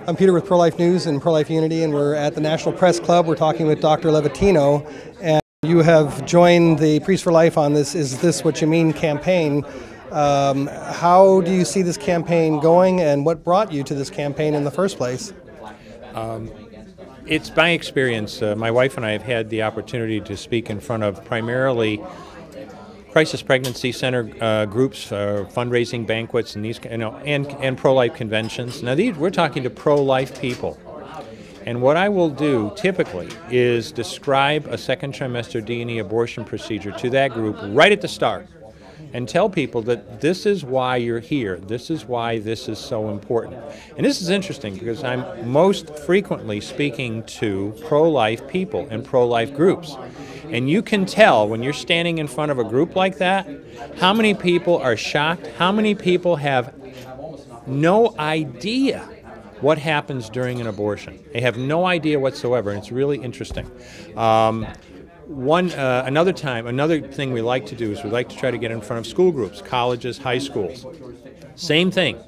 I'm Peter with Pro-Life News and Pro-Life Unity, and we're at the National Press Club. We're talking with Dr. Levatino, and you have joined the Priests for Life on this Is This What You Mean campaign. How do you see this campaign going, and what brought you to this campaign in the first place? It's by experience. My wife and I have had the opportunity to speak in front of primarily crisis pregnancy center groups, fundraising banquets, and these, and pro-life conventions. Now, we're talking to pro-life people, and what I will do typically is describe a second trimester D&E abortion procedure to that group right at the start, and tell people that this is why you're here. This is why this is so important. And this is interesting because I'm most frequently speaking to pro-life people and pro-life groups. And you can tell when you're standing in front of a group like that, how many people are shocked, how many people have no idea what happens during an abortion. They have no idea whatsoever, and it's really interesting. Another thing we like to do is we like to try to get in front of school groups, colleges, high schools. Same thing.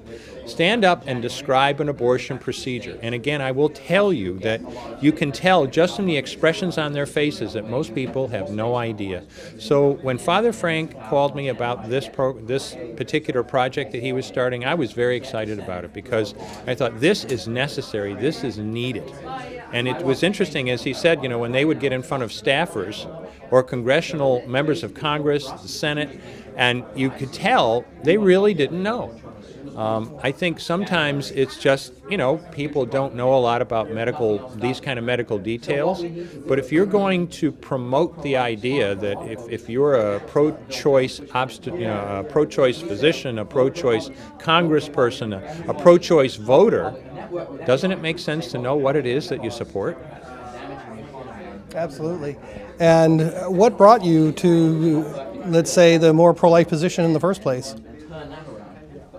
Stand up and describe an abortion procedure. And again, I will tell you that you can tell just from the expressions on their faces that most people have no idea. So when Father Frank called me about this particular project that he was starting, I was very excited about it because I thought this is necessary, this is needed. And it was interesting, as he said, when they would get in front of staffers or congressional members of Congress, the Senate, and you could tell they really didn't know. I think sometimes it's just, people don't know a lot about these kind of medical details. But if you're going to promote the idea that if you're a pro-choice pro-choice physician, a pro-choice congressperson, a pro-choice voter, doesn't it make sense to know what it is that you support? Absolutely. And what brought you to, let's say, the more pro-life position in the first place?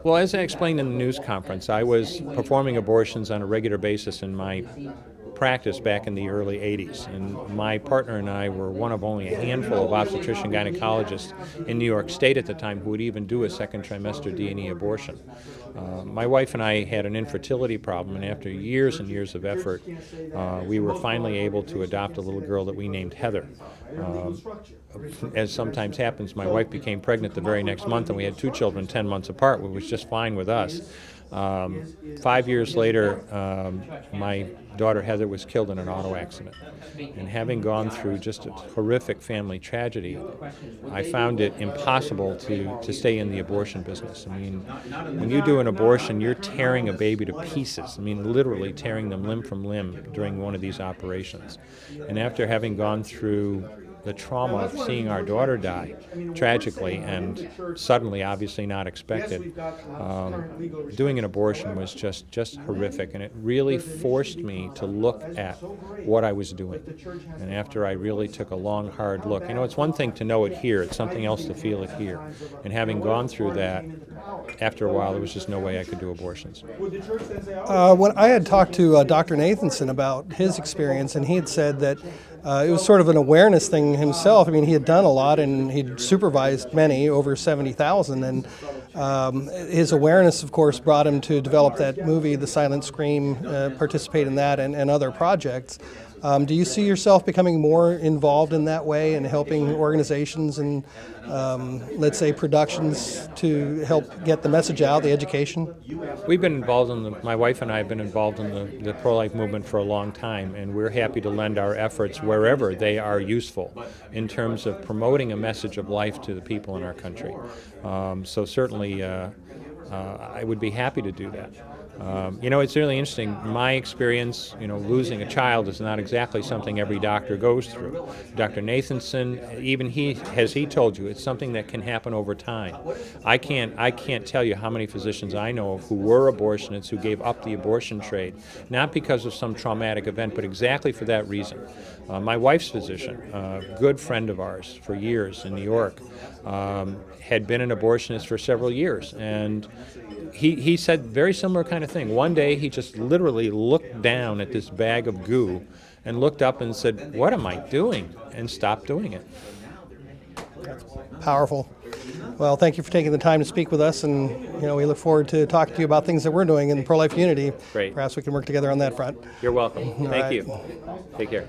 Well, as I explained in the news conference, I was performing abortions on a regular basis in my practice back in the early 80s. And my partner and I were one of only a handful of obstetrician gynecologists in New York State at the time who would even do a second trimester D&E abortion. My wife and I had an infertility problem, and after years and years of effort, we were finally able to adopt a little girl that we named Heather. As sometimes happens, my wife became pregnant the very next month, and we had 2 children 10 months apart, which was just fine with us. 5 years later, my daughter Heather was killed in an auto accident. And having gone through just a horrific family tragedy, I found it impossible to stay in the abortion business. I mean, when you do an abortion, you're tearing a baby to pieces. I mean, literally tearing them limb from limb during one of these operations. And after having gone through the trauma of seeing our daughter die tragically and suddenly, obviously not expected, doing an abortion was just horrific, and it really forced me to look at what I was doing. And after I really took a long, hard look, it's one thing to know it here, it's something else to feel it here. And having gone through that, after a while, there was just no way I could do abortions. When I had talked to Dr. Nathanson about his experience, and he had said that it was sort of an awareness thing himself. I mean, he had done a lot, and he'd supervised many, over 70,000, and his awareness, of course, brought him to develop that movie, The Silent Scream, participate in that and other projects. Do you see yourself becoming more involved in that way and helping organizations and, let's say, productions to help get the message out, the education? We've been involved my wife and I have been involved in the pro-life movement for a long time, and we're happy to lend our efforts wherever they are useful in terms of promoting a message of life to the people in our country. So certainly I would be happy to do that. It's really interesting. My experience, losing a child is not exactly something every doctor goes through. Dr. Nathanson, even as he told you, it's something that can happen over time. I can't tell you how many physicians I know of who were abortionists who gave up the abortion trade, not because of some traumatic event, but exactly for that reason. My wife's physician, a good friend of ours for years in New York, had been an abortionist for several years, and he said very similar kind of thing. One day he just literally looked down at this bag of goo and looked up and said, "What am I doing?" and stopped doing it. Powerful. Well, thank you for taking the time to speak with us, and we look forward to talking to you about things that we're doing in pro-life community. Great. Perhaps we can work together on that front. You're welcome. Thank right. you. Take care.